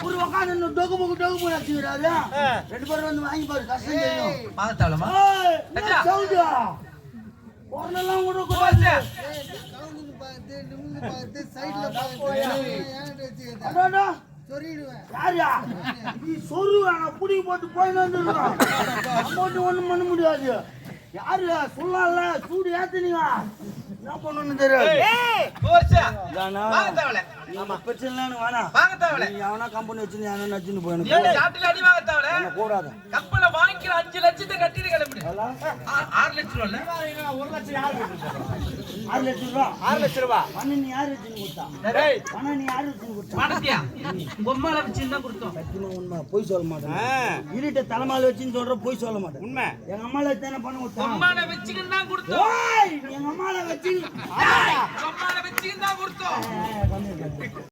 ஒரு உட்காந்து டொகு முக்கு வச்சுக்கிறாரு. 2 பேரும் வந்து வாங்கி பாரு, கஷ்டம் தெரியும். பாத்தாளமா சவுண்டா ஒன்னெல்லாம் கூட கூடாது. யாரியா நீ சொருவாங்க புடிங்க போட்டு போயின்னு வந்துருக்கோம். அமௌண்ட் ஒண்ணும் பண்ண முடியாது. யாரு சொல்லல சூடு ஏத்துனீங்க என்ன பண்ணணும் தெரியாது. பிரச்சனை வேணா எவனா கம்பெனி வச்சு எவனா நச்சுன்னு போயிடும் கூடாது. கப்பல வாங்கிக்கிற 5 லட்சத்தை கட்டிட்டு கிளம்பி 6 லட்சம் ரூபாய் 6 லட்சம் ரூபா 6 லட்சம் ரூபாய் பணம் நீ யாரு வச்சுன்னு கொடுத்தா? பணம் நீ யாரு வச்சுன்னு கொடுத்தா? பணத்தியா பொம்மால வச்சுன்னு தான் கொடுத்தோம். சத்தியமா உண்மை, பொய் சொல்ல மாட்டேன். இருட்ட தலைமால வச்சுன்னு சொல்ற, பொய் சொல்ல மாட்டேன். உண்மை. எங்க அம்மால தானே பணம் கொடுத்தா? பொம்மால வச்சுக்கின்னு தான் கொடுத்தோம். எங்க அம்மால வச்சு பொம்மால வச்சுக்கின்னு தான் கொடுத்தோம்.